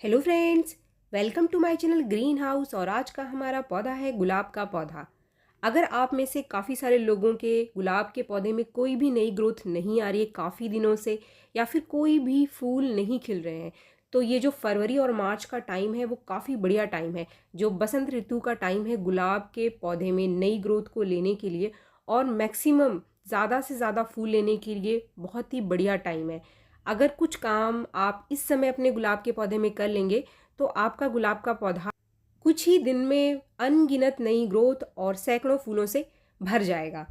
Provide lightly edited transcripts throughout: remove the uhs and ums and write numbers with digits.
Hello friends, welcome to my channel green house. और आज का हमारा पौधा है गुलाब का पौधा। अगर आप में से काफ़ी सारे लोगों के गुलाब के पौधे में कोई भी नई ग्रोथ नहीं आ रही है काफ़ी दिनों से, या फिर कोई भी फूल नहीं खिल रहे हैं, तो ये जो फरवरी और मार्च का टाइम है वो काफ़ी बढ़िया टाइम है। जो बसंत ऋतु का टाइम है गुलाब के पौधे में नई ग्रोथ को लेने के लिए और मैक्सिमम ज़्यादा से ज़्यादा फूल लेने के लिए बहुत ही बढ़िया टाइम है। अगर कुछ काम आप इस समय अपने गुलाब के पौधे में कर लेंगे तो आपका गुलाब का पौधा कुछ ही दिन में अनगिनत नई ग्रोथ और सैकड़ों फूलों से भर जाएगा।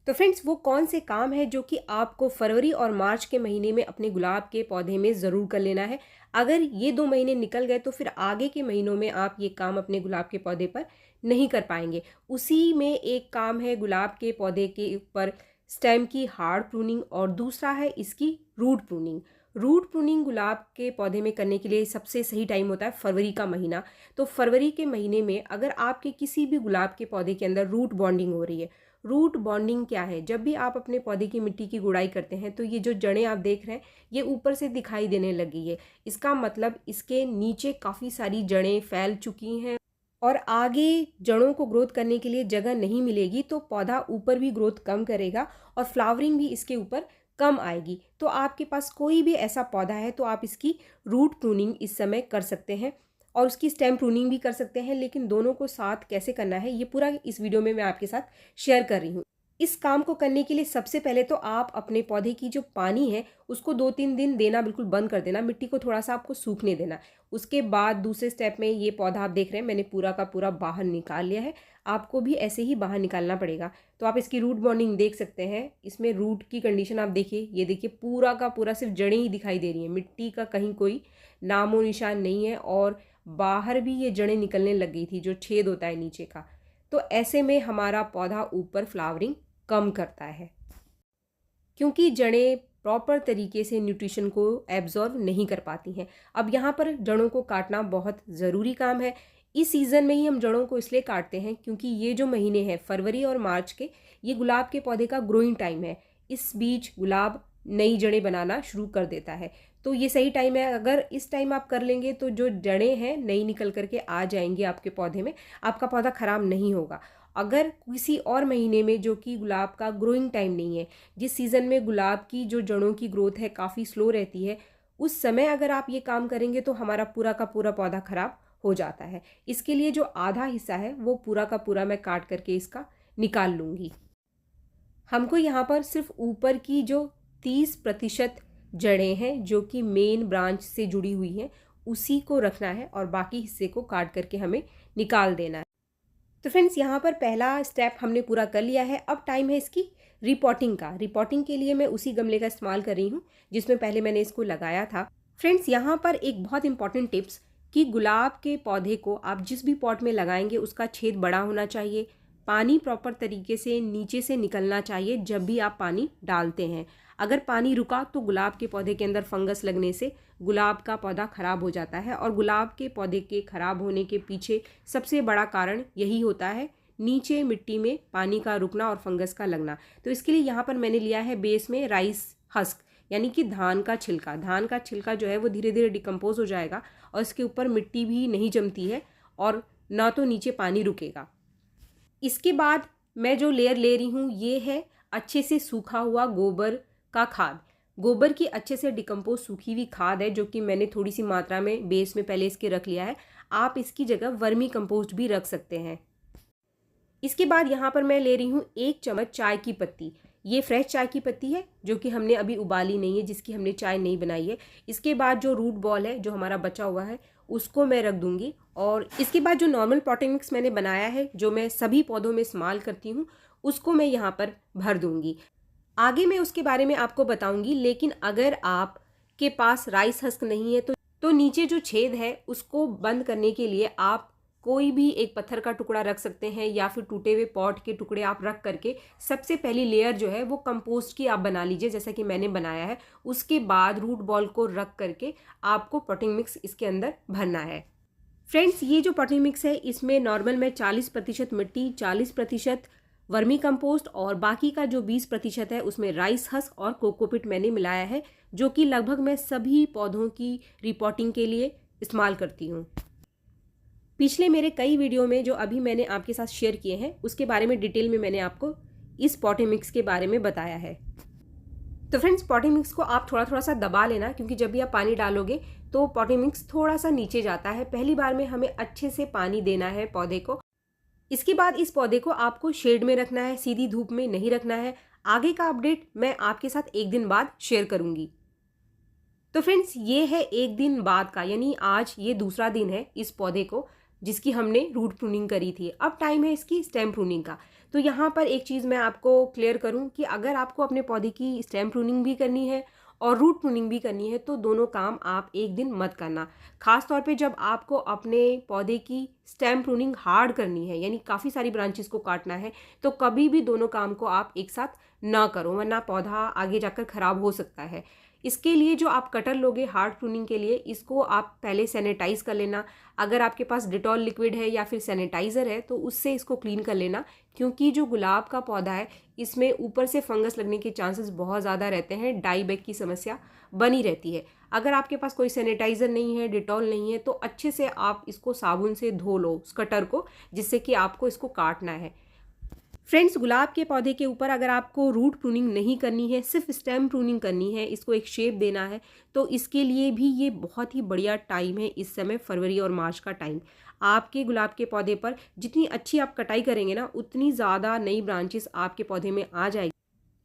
तो फ्रेंड्स, वो कौन से काम है जो कि आपको फरवरी और मार्च के महीने में अपने गुलाब के पौधे में ज़रूर कर लेना है। अगर ये 2 महीने निकल गए तो फिर आगे के महीनों में आप ये काम अपने गुलाब के पौधे पर नहीं कर पाएंगे। उसी में एक काम है गुलाब के पौधे के ऊपर स्टेम की हार्ड प्रूनिंग, और दूसरा है इसकी रूट प्रूनिंग। रूट प्रूनिंग गुलाब के पौधे में करने के लिए सबसे सही टाइम होता है फरवरी का महीना। तो फरवरी के महीने में अगर आपके किसी भी गुलाब के पौधे के अंदर रूट बॉन्डिंग हो रही है। रूट बॉन्डिंग क्या है? जब भी आप अपने पौधे की मिट्टी की गुड़ाई करते हैं तो ये जो जड़ें आप देख रहे हैं ये ऊपर से दिखाई देने लगी है। इसका मतलब इसके नीचे काफ़ी सारी जड़ें फैल चुकी हैं और आगे जड़ों को ग्रोथ करने के लिए जगह नहीं मिलेगी, तो पौधा ऊपर भी ग्रोथ कम करेगा और फ्लावरिंग भी इसके ऊपर कम आएगी। तो आपके पास कोई भी ऐसा पौधा है तो आप इसकी रूट प्रूनिंग इस समय कर सकते हैं और उसकी स्टेम प्रूनिंग भी कर सकते हैं। लेकिन दोनों को साथ कैसे करना है ये पूरा इस वीडियो में मैं आपके साथ शेयर कर रही हूँ। इस काम को करने के लिए सबसे पहले तो आप अपने पौधे की जो पानी है उसको 2-3 दिन देना बिल्कुल बंद कर देना। मिट्टी को थोड़ा सा आपको सूखने देना। उसके बाद दूसरे स्टेप में ये पौधा आप देख रहे हैं मैंने पूरा का पूरा बाहर निकाल लिया है। आपको भी ऐसे ही बाहर निकालना पड़ेगा। तो आप इसकी रूट बॉन्डिंग देख सकते हैं। इसमें रूट की कंडीशन आप देखिए, ये देखिए पूरा का पूरा सिर्फ जड़ें ही दिखाई दे रही हैं, मिट्टी का कहीं कोई नामो निशान नहीं है। और बाहर भी ये जड़ें निकलने लग गई थी, जो छेद होता है नीचे का। तो ऐसे में हमारा पौधा ऊपर फ्लावरिंग कम करता है, क्योंकि जड़ें प्रॉपर तरीके से न्यूट्रिशन को एब्जॉर्व नहीं कर पाती हैं। अब यहाँ पर जड़ों को काटना बहुत ज़रूरी काम है। इस सीज़न में ही हम जड़ों को इसलिए काटते हैं क्योंकि ये जो महीने हैं फरवरी और मार्च के, ये गुलाब के पौधे का ग्रोइंग टाइम है। इस बीच गुलाब नई जड़ें बनाना शुरू कर देता है। तो ये सही टाइम है। अगर इस टाइम आप कर लेंगे तो जो जड़ें हैं नई निकल करके आ जाएंगी आपके पौधे में, आपका पौधा ख़राब नहीं होगा। अगर किसी और महीने में जो कि गुलाब का ग्रोइंग टाइम नहीं है, जिस सीज़न में गुलाब की जो जड़ों की ग्रोथ है काफ़ी स्लो रहती है, उस समय अगर आप ये काम करेंगे तो हमारा पूरा का पूरा पौधा ख़राब हो जाता है। इसके लिए जो आधा हिस्सा है वो पूरा का पूरा मैं काट करके इसका निकाल लूँगी। हमको यहाँ पर सिर्फ ऊपर की जो 30% जड़ें हैं जो कि मेन ब्रांच से जुड़ी हुई हैं उसी को रखना है और बाकी हिस्से को काट करके हमें निकाल देना है। तो फ्रेंड्स, यहाँ पर पहला स्टेप हमने पूरा कर लिया है। अब टाइम है इसकी रिपोर्टिंग का। रिपोर्टिंग के लिए मैं उसी गमले का इस्तेमाल कर रही हूँ जिसमें पहले मैंने इसको लगाया था। फ्रेंड्स, यहाँ पर एक बहुत इंपॉर्टेंट टिप्स कि गुलाब के पौधे को आप जिस भी पॉट में लगाएंगे उसका छेद बड़ा होना चाहिए। पानी प्रॉपर तरीके से नीचे से निकलना चाहिए जब भी आप पानी डालते हैं। अगर पानी रुका तो गुलाब के पौधे के अंदर फंगस लगने से गुलाब का पौधा ख़राब हो जाता है। और गुलाब के पौधे के ख़राब होने के पीछे सबसे बड़ा कारण यही होता है, नीचे मिट्टी में पानी का रुकना और फंगस का लगना। तो इसके लिए यहाँ पर मैंने लिया है बेस में राइस हस्क, यानी कि धान का छिलका। धान का छिलका जो है वो धीरे धीरे डिकम्पोज हो जाएगा और इसके ऊपर मिट्टी भी नहीं जमती है और ना तो नीचे पानी रुकेगा। इसके बाद मैं जो लेयर ले रही हूँ ये है अच्छे से सूखा हुआ गोबर का खाद। गोबर की अच्छे से डिकम्पोज सूखी हुई खाद है जो कि मैंने थोड़ी सी मात्रा में बेस में पहले इसके रख लिया है। आप इसकी जगह वर्मी कंपोस्ट भी रख सकते हैं। इसके बाद यहाँ पर मैं ले रही हूँ 1 चम्मच चाय की पत्ती। ये फ्रेश चाय की पत्ती है जो कि हमने अभी उबाली नहीं है, जिसकी हमने चाय नहीं बनाई है। इसके बाद जो रूट बॉल है जो हमारा बचा हुआ है उसको मैं रख दूंगी। और इसके बाद जो नॉर्मल पॉटिंग मिक्स मैंने बनाया है जो मैं सभी पौधों में इस्तेमाल करती हूँ उसको मैं यहाँ पर भर दूंगी। आगे मैं उसके बारे में आपको बताऊंगी। लेकिन अगर आपके पास राइस हस्क नहीं है तो नीचे जो छेद है उसको बंद करने के लिए आप कोई भी एक पत्थर का टुकड़ा रख सकते हैं या फिर टूटे हुए पॉट के टुकड़े आप रख करके सबसे पहली लेयर जो है वो कंपोस्ट की आप बना लीजिए जैसा कि मैंने बनाया है। उसके बाद रूट बॉल को रख करके आपको पॉटिंग मिक्स इसके अंदर भरना है। फ्रेंड्स, ये जो पॉटिंग मिक्स है इसमें नॉर्मल में 40% मिट्टी, 40% वर्मी कंपोस्ट और बाकी का जो 20% है उसमें राइस हस्क और कोकोपीट मैंने मिलाया है, जो कि लगभग मैं सभी पौधों की रिपोर्टिंग के लिए इस्तेमाल करती हूँ। पिछले मेरे कई वीडियो में जो अभी मैंने आपके साथ शेयर किए हैं उसके बारे में डिटेल में मैंने आपको इस पॉटिंग मिक्स के बारे में बताया है। तो फ्रेंड्स, पॉटिंग मिक्स को आप थोड़ा थोड़ा सा दबा लेना, क्योंकि जब भी आप पानी डालोगे तो पॉटिंग मिक्स थोड़ा सा नीचे जाता है। पहली बार में हमें अच्छे से पानी देना है पौधे को। इसके बाद इस पौधे को आपको शेड में रखना है, सीधी धूप में नहीं रखना है। आगे का अपडेट मैं आपके साथ एक दिन बाद शेयर करूंगी। तो फ्रेंड्स, ये है एक दिन बाद का, यानी आज ये दूसरा दिन है इस पौधे को जिसकी हमने रूट प्रूनिंग करी थी। अब टाइम है इसकी स्टेम प्रूनिंग का। तो यहाँ पर एक चीज़ मैं आपको क्लियर करूँ कि अगर आपको अपने पौधे की स्टेम प्रूनिंग भी करनी है और रूट प्रूनिंग भी करनी है तो दोनों काम आप एक दिन मत करना। खास तौर पे जब आपको अपने पौधे की स्टेम प्रूनिंग हार्ड करनी है, यानी काफ़ी सारी ब्रांचेस को काटना है, तो कभी भी दोनों काम को आप एक साथ ना करो, वरना पौधा आगे जाकर ख़राब हो सकता है। इसके लिए जो आप कटर लोगे हार्ड प्रूनिंग के लिए, इसको आप पहले सैनिटाइज कर लेना। अगर आपके पास डिटॉल लिक्विड है या फिर सैनिटाइज़र है तो उससे इसको क्लीन कर लेना, क्योंकि जो गुलाब का पौधा है इसमें ऊपर से फंगस लगने के चांसेस बहुत ज़्यादा रहते हैं। डाई बैग की समस्या बनी रहती है। अगर आपके पास कोई सैनिटाइज़र नहीं है, डिटॉल नहीं है, तो अच्छे से आप इसको साबुन से धो लो उस कटर को, जिससे कि आपको इसको काटना है। फ्रेंड्स, गुलाब के पौधे के ऊपर अगर आपको रूट प्रूनिंग नहीं करनी है, सिर्फ स्टेम प्रूनिंग करनी है, इसको एक शेप देना है, तो इसके लिए भी ये बहुत ही बढ़िया टाइम है इस समय, फरवरी और मार्च का टाइम। आपके गुलाब के पौधे पर जितनी अच्छी आप कटाई करेंगे ना, उतनी ज़्यादा नई ब्रांचेस आपके पौधे में आ जाएगी।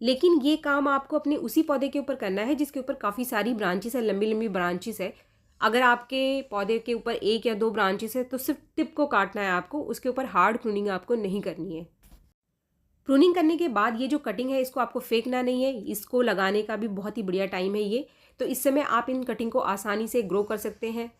लेकिन ये काम आपको अपने उसी पौधे के ऊपर करना है जिसके ऊपर काफ़ी सारी ब्रांचेस है, लंबी लंबी ब्रांचेस है। अगर आपके पौधे के ऊपर एक या दो ब्रांचेस है तो सिर्फ टिप को काटना है आपको, उसके ऊपर हार्ड प्रूनिंग आपको नहीं करनी है। प्रूनिंग करने के बाद ये जो कटिंग है इसको आपको फेंकना नहीं है, इसको लगाने का भी बहुत ही बढ़िया टाइम है ये। तो इस समय आप इन कटिंग को आसानी से ग्रो कर सकते हैं।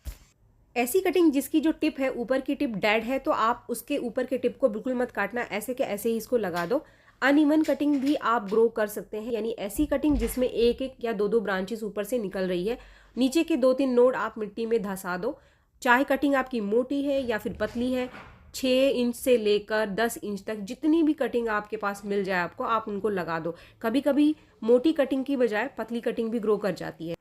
ऐसी कटिंग जिसकी जो टिप है, ऊपर की टिप डेड है, तो आप उसके ऊपर के टिप को बिल्कुल मत काटना, ऐसे के ऐसे ही इसको लगा दो। अनइवन कटिंग भी आप ग्रो कर सकते हैं, यानी ऐसी कटिंग जिसमें एक एक या दो दो ब्रांचेस ऊपर से निकल रही है। नीचे के 2-3 नोड आप मिट्टी में धंसा दो। चाहे कटिंग आपकी मोटी है या फिर पतली है, 6 इंच से लेकर 10 इंच तक जितनी भी कटिंग आपके पास मिल जाए आपको, आप उनको लगा दो। कभी कभी मोटी कटिंग की बजाय पतली कटिंग भी ग्रो कर जाती है।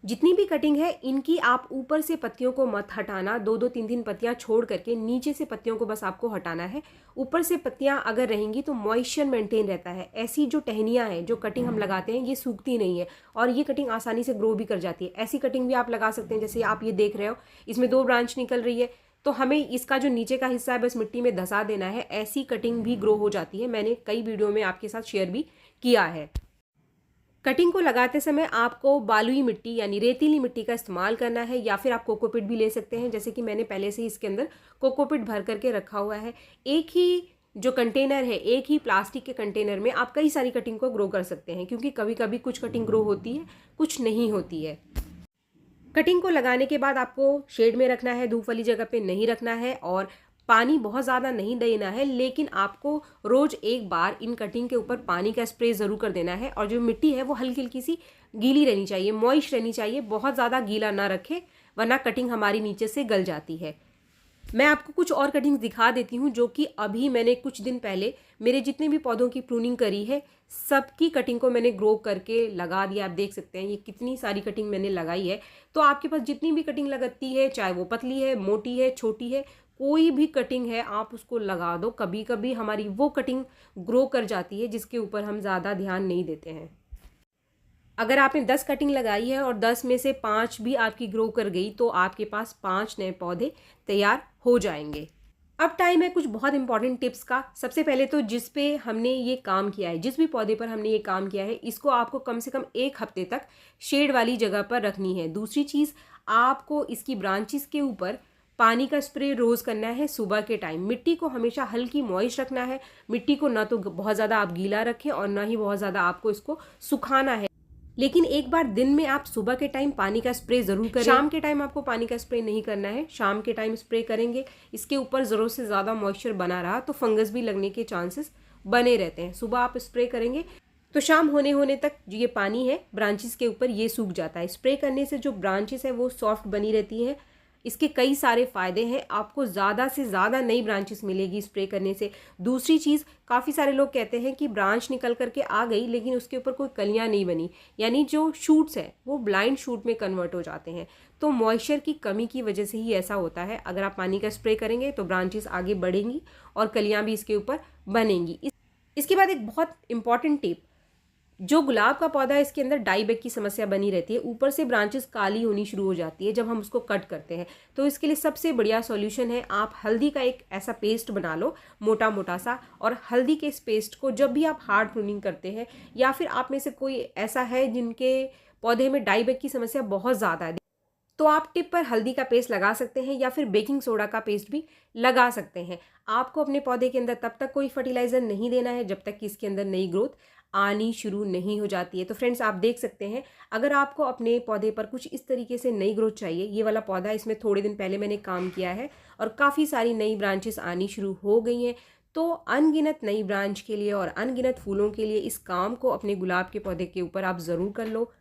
जितनी भी कटिंग है इनकी आप ऊपर से पत्तियों को मत हटाना, 2-2 3-3 पत्तियां छोड़ करके नीचे से पत्तियों को बस आपको हटाना है। ऊपर से पत्तियां अगर रहेंगी तो मॉइस्चर मेंटेन रहता है। ऐसी जो टहनियां हैं, जो कटिंग हम लगाते हैं, ये सूखती नहीं है और ये कटिंग आसानी से ग्रो भी कर जाती है। ऐसी कटिंग भी आप लगा सकते हैं, जैसे आप ये देख रहे हो, इसमें 2 ब्रांच निकल रही है, तो हमें इसका जो नीचे का हिस्सा है बस मिट्टी में धंसा देना है। ऐसी कटिंग भी ग्रो हो जाती है, मैंने कई वीडियो में आपके साथ शेयर भी किया है। कटिंग को लगाते समय आपको बालुई मिट्टी यानी रेतीली मिट्टी का इस्तेमाल करना है, या फिर आप कोकोपीट भी ले सकते हैं, जैसे कि मैंने पहले से ही इसके अंदर कोकोपीट भर करके रखा हुआ है। एक ही जो कंटेनर है, एक ही प्लास्टिक के कंटेनर में आप कई सारी कटिंग को ग्रो कर सकते हैं, क्योंकि कभी कभी कुछ कटिंग ग्रो होती है, कुछ नहीं होती है। कटिंग को लगाने के बाद आपको शेड में रखना है, धूप वाली जगह पे नहीं रखना है, और पानी बहुत ज़्यादा नहीं देना है। लेकिन आपको रोज़ एक बार इन कटिंग के ऊपर पानी का स्प्रे ज़रूर कर देना है, और जो मिट्टी है वो हल्की हल्की सी गीली रहनी चाहिए, मॉइस्ट रहनी चाहिए, बहुत ज़्यादा गीला ना रखे, वरना कटिंग हमारी नीचे से गल जाती है। मैं आपको कुछ और कटिंग्स दिखा देती हूँ जो कि अभी मैंने कुछ दिन पहले मेरे जितने भी पौधों की प्रूनिंग करी है, सबकी कटिंग को मैंने ग्रो करके लगा दिया। आप देख सकते हैं ये कितनी सारी कटिंग मैंने लगाई है। तो आपके पास जितनी भी कटिंग लगती है, चाहे वो पतली है, मोटी है, छोटी है, कोई भी कटिंग है, आप उसको लगा दो। कभी कभी हमारी वो कटिंग ग्रो कर जाती है जिसके ऊपर हम ज़्यादा ध्यान नहीं देते हैं। अगर आपने 10 कटिंग लगाई है और 10 में से 5 भी आपकी ग्रो कर गई, तो आपके पास 5 नए पौधे तैयार हो जाएंगे। अब टाइम है कुछ बहुत इंपॉर्टेंट टिप्स का। सबसे पहले तो जिस पे हमने ये काम किया है, जिस भी पौधे पर हमने ये काम किया है, इसको आपको कम से कम 1 हफ्ते तक शेड वाली जगह पर रखनी है। दूसरी चीज़, आपको इसकी ब्रांचेस के ऊपर पानी का स्प्रे रोज़ करना है सुबह के टाइम। मिट्टी को हमेशा हल्की मॉइस्ट रखना है। मिट्टी को ना तो बहुत ज़्यादा आप गीला रखें और ना ही बहुत ज़्यादा आपको इसको सुखाना है। लेकिन एक बार दिन में आप सुबह के टाइम पानी का स्प्रे ज़रूर करें। शाम के टाइम आपको पानी का स्प्रे नहीं करना है। शाम के टाइम स्प्रे करेंगे, इसके ऊपर ज़रूरत से ज़्यादा मॉइस्चर बना रहा तो फंगस भी लगने के चांसेस बने रहते हैं। सुबह आप स्प्रे करेंगे तो शाम होने तक जो ये पानी है ब्रांचेस के ऊपर ये सूख जाता है। स्प्रे करने से जो ब्रांचेस है वो सॉफ्ट बनी रहती है, इसके कई सारे फ़ायदे हैं, आपको ज़्यादा से ज़्यादा नई ब्रांचेस मिलेगी स्प्रे करने से। दूसरी चीज़, काफ़ी सारे लोग कहते हैं कि ब्रांच निकल करके आ गई लेकिन उसके ऊपर कोई कलियाँ नहीं बनी, यानी जो शूट्स हैं वो ब्लाइंड शूट में कन्वर्ट हो जाते हैं। तो मॉइस्चर की कमी की वजह से ही ऐसा होता है। अगर आप पानी का स्प्रे करेंगे तो ब्रांचेस आगे बढ़ेंगी और कलियाँ भी इसके ऊपर बनेंगी। इसके बाद एक बहुत इंपॉर्टेंट टिप, जो गुलाब का पौधा है इसके अंदर डाई बैक की समस्या बनी रहती है, ऊपर से ब्रांचेस काली होनी शुरू हो जाती है जब हम उसको कट करते हैं। तो इसके लिए सबसे बढ़िया सॉल्यूशन है, आप हल्दी का एक ऐसा पेस्ट बना लो मोटा मोटा सा, और हल्दी के इस पेस्ट को जब भी आप हार्ड प्रूनिंग करते हैं, या फिर आप में से कोई ऐसा है जिनके पौधे में डाई बैक की समस्या बहुत ज़्यादा है, तो आप टिप पर हल्दी का पेस्ट लगा सकते हैं या फिर बेकिंग सोडा का पेस्ट भी लगा सकते हैं। आपको अपने पौधे के अंदर तब तक कोई फर्टिलाइज़र नहीं देना है जब तक कि इसके अंदर नई ग्रोथ आनी शुरू नहीं हो जाती है। तो फ्रेंड्स, आप देख सकते हैं, अगर आपको अपने पौधे पर कुछ इस तरीके से नई ग्रोथ चाहिए, ये वाला पौधा इसमें थोड़े दिन पहले मैंने काम किया है और काफ़ी सारी नई ब्रांचेस आनी शुरू हो गई हैं। तो अनगिनत नई ब्रांच के लिए और अनगिनत फूलों के लिए इस काम को अपने गुलाब के पौधे के ऊपर आप ज़रूर कर लो।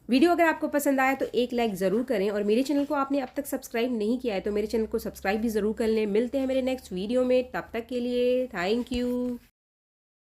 वीडियो अगर आपको पसंद आया तो एक लाइक ज़रूर करें, और मेरे चैनल को आपने अब तक सब्सक्राइब नहीं किया है तो मेरे चैनल को सब्सक्राइब भी ज़रूर कर लें। मिलते हैं मेरे नेक्स्ट वीडियो में, तब तक के लिए थैंक यू।